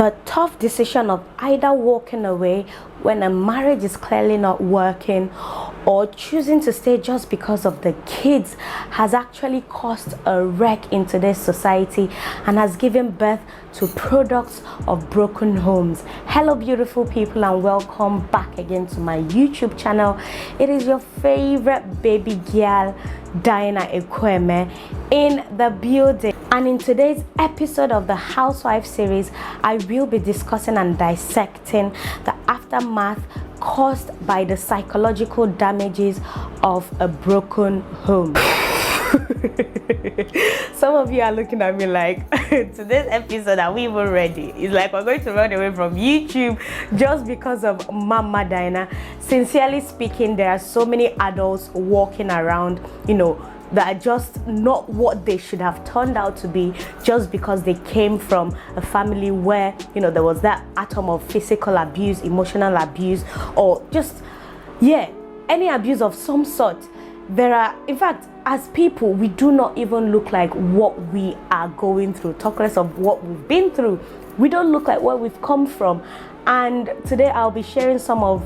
The tough decision of either walking away when a marriage is clearly not working or choosing to stay just because of the kids has actually caused a wreck in today's society and has given birth to products of broken homes. Hello beautiful people, and welcome back again to my YouTube channel. It is your favorite baby girl, Dyna Ekwueme, in the building. And in today's episode of the Housewife series, I will be discussing and dissecting the aftermath caused by the psychological damages of a broken home. Some of you are looking at me like, today's episode, are we even ready? It's like we're going to run away from YouTube just because of Mama Dyna. Sincerely speaking, there are so many adults walking around, that are just not what they should have turned out to be, just because they came from a family where there was that atom of physical abuse, emotional abuse, or just any abuse of some sort. There are, in fact, as people, we do not even look like what we are going through. Talk less of what we've been through. We don't look like where we've come from. And today I'll be sharing some of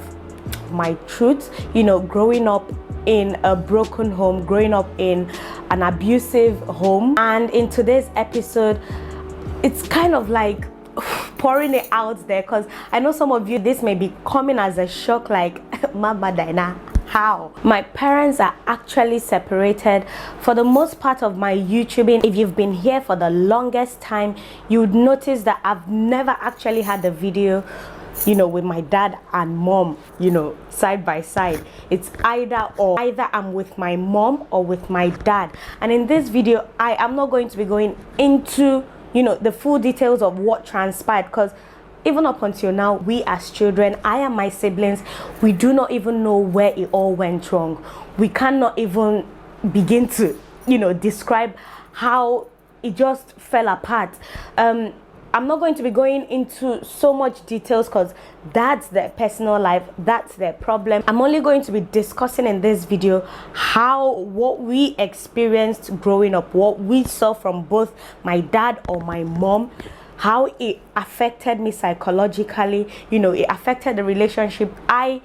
my truths, growing up in a broken home, growing up in an abusive home. And in today's episode, it's kind of like pouring it out there, because I know some of you, this may be coming as a shock, like, Mama Dyna, how? My parents are actually separated. For the most part of my YouTubing, if you've been here for the longest time, you would notice that I've never actually had a video with my dad and mom, side by side. It's either or. Either I'm with my mom or with my dad. And in this video, I am not going to be going into, the full details of what transpired, because even up until now, we as children, I and my siblings, we do not even know where it all went wrong. We cannot even begin to, describe how it just fell apart. I'm not going to be going into so much details, because that's their personal life, that's their problem. I'm only going to be discussing in this video what we experienced growing up, what we saw from both my dad or my mom, how it affected me psychologically, it affected the relationship I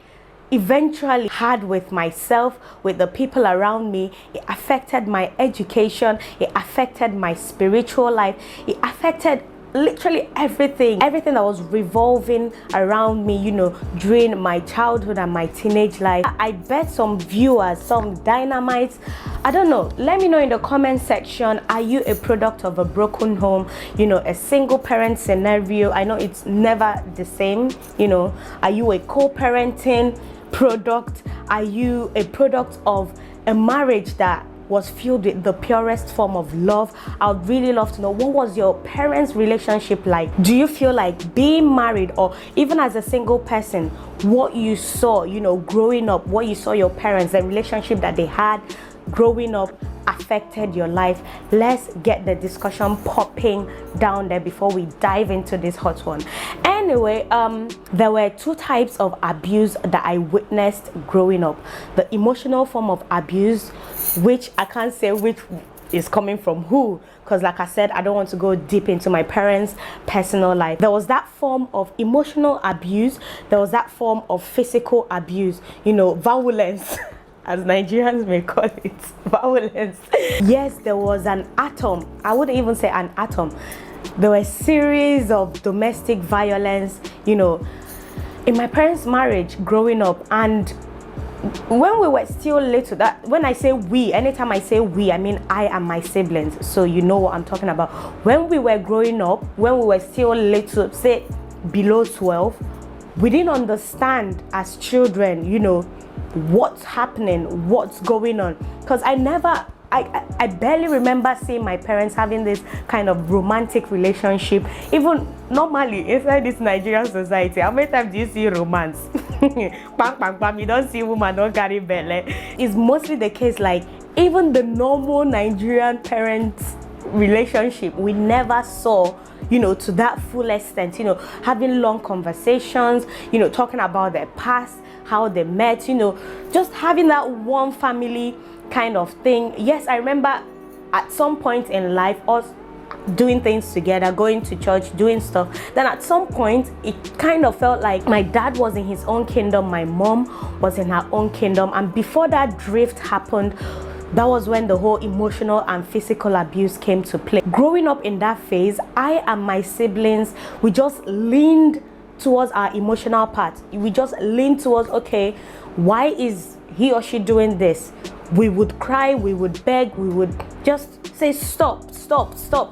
eventually had with myself, with the people around me. It affected my education, it affected my spiritual life, it affected literally everything that was revolving around me, during my childhood and my teenage life. I bet some viewers, some dynamites, I don't know, let me know in the comment section, are you a product of a broken home, a single parent scenario? I know it's never the same, are you a co-parenting product? Are you a product of a marriage that was filled with the purest form of love? I would really love to know, what was your parents' relationship like? Do you feel like being married, or even as a single person, what you saw, growing up, what you saw your parents, the relationship that they had growing up, affected your life? Let's get the discussion popping down there before we dive into this hot one. Anyway, there were two types of abuse that I witnessed growing up. The emotional form of abuse, which I can't say which is coming from who, because like I said, I don't want to go deep into my parents' personal life. There was that form of emotional abuse, there was that form of physical abuse, violence, as Nigerians may call it, violence. Yes, there was an atom. I wouldn't even say an atom. There were a series of domestic violence, in my parents' marriage growing up. And when we were still little, that when I say we, anytime I say we, I mean I and my siblings, so you know what I'm talking about. When we were growing up, when we were still little, say below 12, we didn't understand as children, what's happening, what's going on, because I barely remember seeing my parents having this kind of romantic relationship. Even normally inside this Nigerian society, how many times do you see romance? Bang, bang, bang, you don't see woman don't carry belly. It's mostly the case, like even the normal Nigerian parents relationship, we never saw, to that full extent, having long conversations, talking about their past, how they met, just having that one family kind of thing. Yes, I remember at some point in life, us doing things together, going to church, doing stuff. Then at some point, it kind of felt like my dad was in his own kingdom, my mom was in her own kingdom. And before that drift happened, that was when the whole emotional and physical abuse came to play. Growing up in that phase, I and my siblings, we just leaned towards our emotional part. We just leaned towards, okay, why is he or she doing this? We would cry, we would beg, we would just say, stop.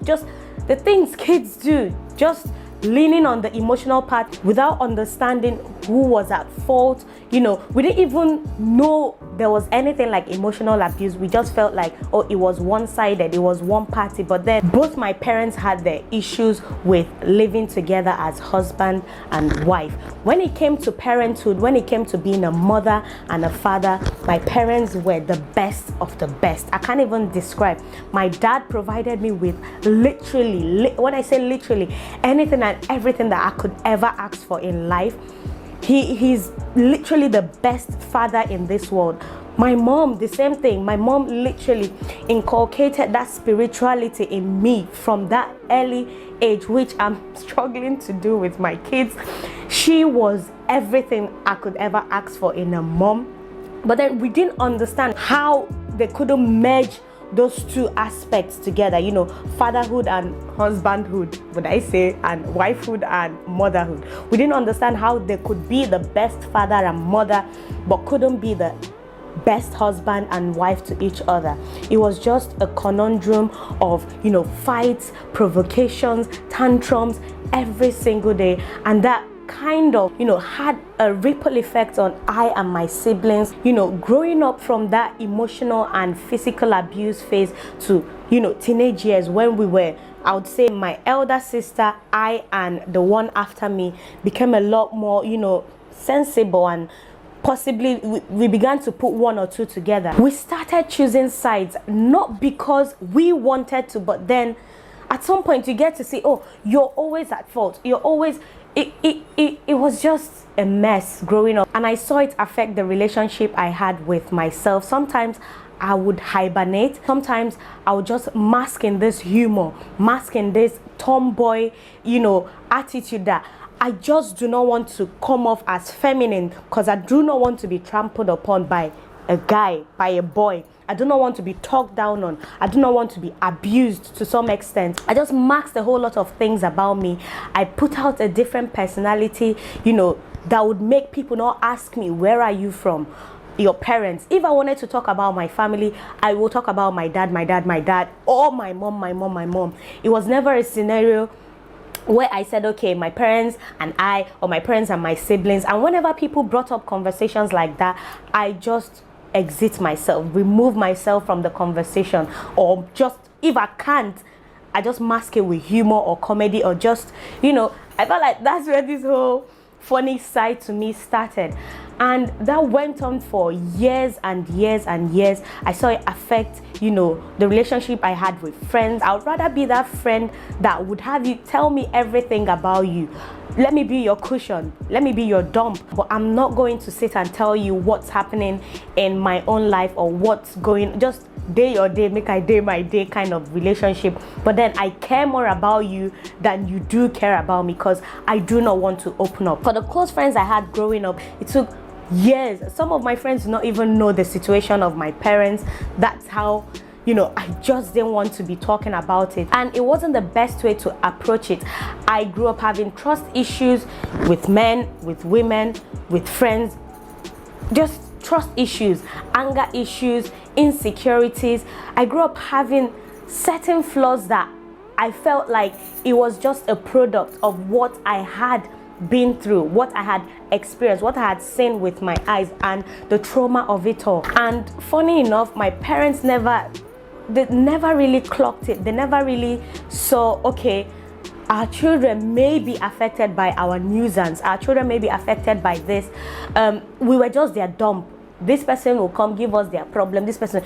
Just the things kids do, just leaning on the emotional part without understanding who was at fault. We didn't even know there was anything like emotional abuse. We just felt like, oh, it was one-sided, it was one party. But then both my parents had their issues with living together as husband and wife. When it came to parenthood, when it came to being a mother and a father, my parents were the best of the best. I can't even describe. My dad provided me with literally, when I say literally, anything and everything that I could ever ask for in life. He's literally the best father in this world. My mom, the same thing. My mom literally inculcated that spirituality in me from that early age, which I'm struggling to do with my kids. She was everything I could ever ask for in a mom. But then we didn't understand how they couldn't merge those two aspects together, fatherhood and husbandhood, would I say, and wifehood and motherhood. We didn't understand how they could be the best father and mother, but couldn't be the best husband and wife to each other. It was just a conundrum of, fights, provocations, tantrums every single day. And that kind of, had a ripple effect on I and my siblings, growing up from that emotional and physical abuse phase to, teenage years, when we were, I would say, my elder sister, I, and the one after me became a lot more, sensible, and possibly we began to put one or two together. We started choosing sides, not because we wanted to, but then at some point you get to see, oh, you're always at fault. You're always... It was just a mess growing up, and I saw it affect the relationship I had with myself. Sometimes I would hibernate. Sometimes I would just mask in this humor, mask in this tomboy, attitude that I just do not want to come off as feminine, because I do not want to be trampled upon by a guy, by a boy. I do not want to be talked down on. I do not want to be abused to some extent. I just masked a whole lot of things about me. I put out a different personality, that would make people not ask me, where are you from? Your parents. If I wanted to talk about my family, I will talk about my dad, or my mom. It was never a scenario where I said, okay, my parents and I, or my parents and my siblings. And whenever people brought up conversations like that, I just exit myself, remove myself from the conversation, or just, if I can't, I just mask it with humor or comedy, or just, I felt like that's where this whole funny side to me started. And that went on for years and years and years. I saw it affect, the relationship I had with friends. I would rather be that friend that would have you tell me everything about you. Let me be your cushion. Let me be your dump. But I'm not going to sit and tell you what's happening in my own life, or what's going, just day your day, make I day my day kind of relationship. But then I care more about you than you do care about me, because I do not want to open up. For the close friends I had growing up, it took years. Some of my friends do not even know the situation of my parents. That's how, I just didn't want to be talking about it. And it wasn't the best way to approach it. I grew up having trust issues with men, with women, with friends. Just trust issues, anger issues, insecurities. I grew up having certain flaws that I felt like it was just a product of what I had been through, what I had experienced, what I had seen with my eyes, and the trauma of it all. And funny enough, my parents they never really clocked it. They never really saw, okay, our children may be affected by our nuisance. Our children may be affected by this. We were just their dump. This person will come give us their problem. This person,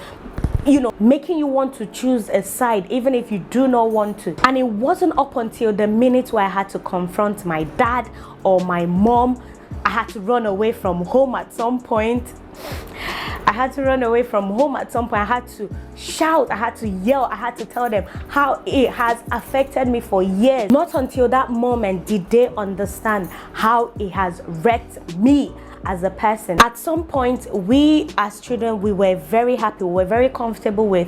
making you want to choose a side even if you do not want to. And it wasn't up until the minute where I had to confront my dad or my mom. I had to run away from home at some point. I had to run away from home at some point. I had to shout, I had to yell, I had to tell them how it has affected me for years. Not until that moment did they understand how it has wrecked me as a person. At some point, we as children, we were very happy, we were very comfortable with,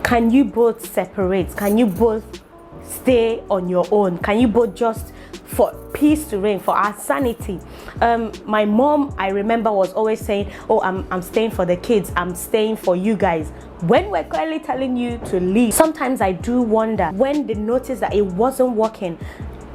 can you both separate? Can you both stay on your own? Can you both just, for peace to reign, for our sanity? My mom, I remember, was always saying, oh, I'm staying for the kids, I'm staying for you guys, when we're clearly telling you to leave. Sometimes I do wonder, when they noticed that it wasn't working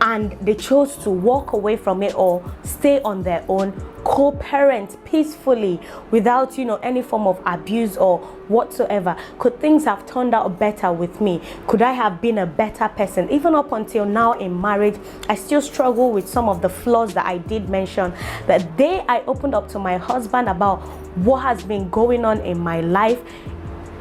and they chose to walk away from it or stay on their own, co-parent peacefully without, any form of abuse or whatsoever, could things have turned out better with me? Could I have been a better person? Even up until now in marriage, I still struggle with some of the flaws that I did mention. That day I opened up to my husband about what has been going on in my life,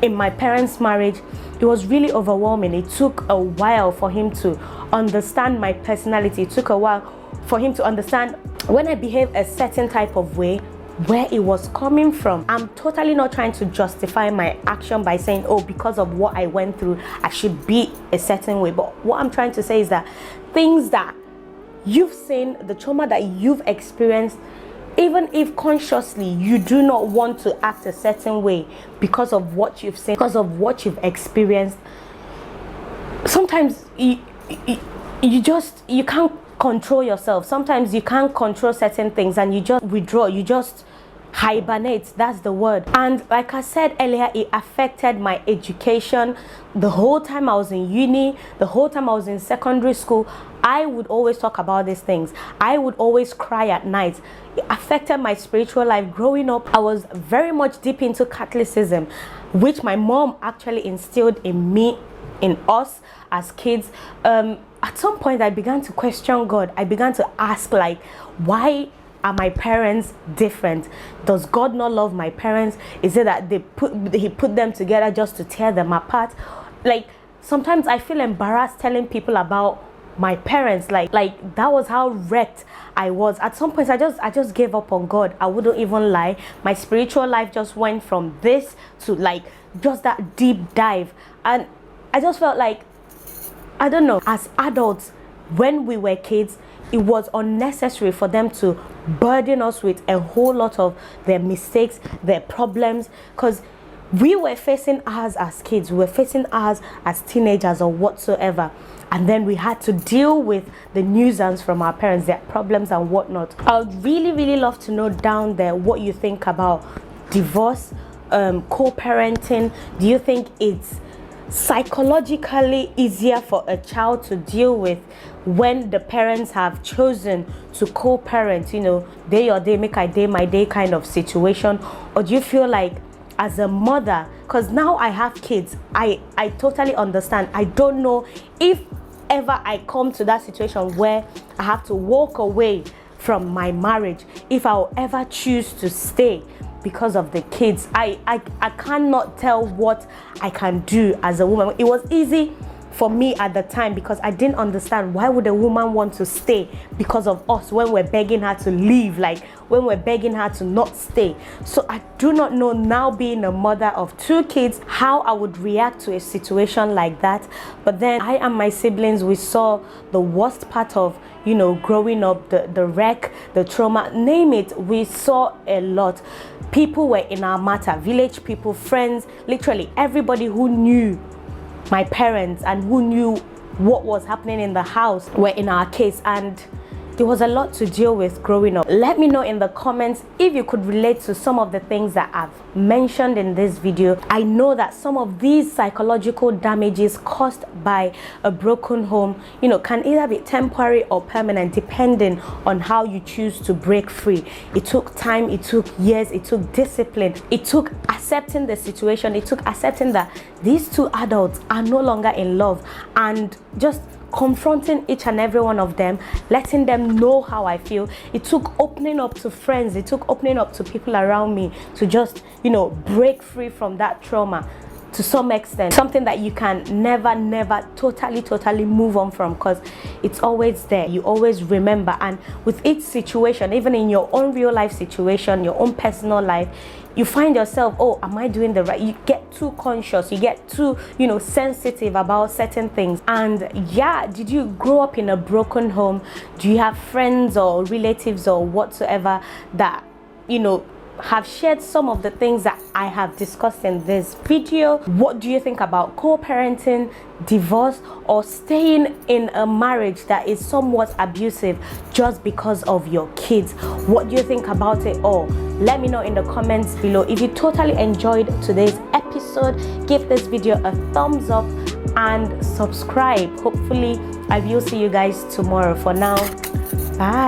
in my parents' marriage, it was really overwhelming. It took a while for him to understand my personality. It took a while for him to understand when I behave a certain type of way, where it was coming from. I'm totally not trying to justify my action by saying, oh, because of what I went through, I should be a certain way. But what I'm trying to say is that things that you've seen, the trauma that you've experienced, even if consciously you do not want to act a certain way because of what you've seen, because of what you've experienced, sometimes you can't control yourself. Sometimes you can't control certain things and you just withdraw, you just hibernate. That's the word. And like I said earlier, it affected my education. The whole time I was in uni, the whole time I was in secondary school, I would always talk about these things. I would always cry at night. It affected my spiritual life. Growing up, I was very much deep into Catholicism, which my mom actually instilled in me, in us as kids. At some point, I began to question God. I began to ask, like, why are my parents different? Does God not love my parents? Is it that he put them together just to tear them apart? Like, sometimes I feel embarrassed telling people about my parents. Like that was how wrecked I was. At some point, I just gave up on God. I wouldn't even lie. My spiritual life just went from this to like just that deep dive. And I just felt like, I don't know, as adults, when we were kids, it was unnecessary for them to burden us with a whole lot of their mistakes, their problems, because we were facing ours as kids, we were facing ours as teenagers or whatsoever. And then we had to deal with the nuisance from our parents, their problems and whatnot. I would really, really love to know down there what you think about divorce, co-parenting. Do you think it's psychologically easier for a child to deal with when the parents have chosen to co-parent, day your day, make I day my day kind of situation? Or do you feel like, as a mother, because now I have kids, I totally understand. I don't know if ever I come to that situation where I have to walk away from my marriage, if I'll ever choose to stay because of the kids. I cannot tell what I can do as a woman. It was easy for me at the time because I didn't understand, why would a woman want to stay because of us when we're begging her to leave, like when we're begging her to not stay. So I do not know, now being a mother of 2 kids, how I would react to a situation like that. But then I and my siblings, we saw the worst part of growing up, the wreck, the trauma, name it. We saw a lot. People were in our matter, village people, friends, literally everybody who knew my parents and who knew what was happening in the house were in our case, and there was a lot to deal with growing up. Let me know in the comments if you could relate to some of the things that I've mentioned in this video. I know that some of these psychological damages caused by a broken home, can either be temporary or permanent, depending on how you choose to break free. It took time, it took years, it took discipline, it took accepting the situation, it took accepting that these 2 adults are no longer in love, and just confronting each and every one of them, letting them know how I feel. It took opening up to friends, it took opening up to people around me to just, break free from that trauma. to some extent, something that you can never totally move on from, because it's always there. You always remember, and with each situation, even in your own real life situation, your own personal life, you find yourself, oh, am I doing the right? You get too conscious, you get too, you know, sensitive about certain things. And yeah, did you grow up in a broken home? Do you have friends or relatives or whatsoever that, you know, have shared some of the things that I have discussed in this video? What do you think about co-parenting, divorce, or staying in a marriage that is somewhat abusive just because of your kids? What do you think about it all? Let me know in the comments below. If you totally enjoyed today's episode, give this video a thumbs up and subscribe. Hopefully I will see you guys tomorrow. For now, bye.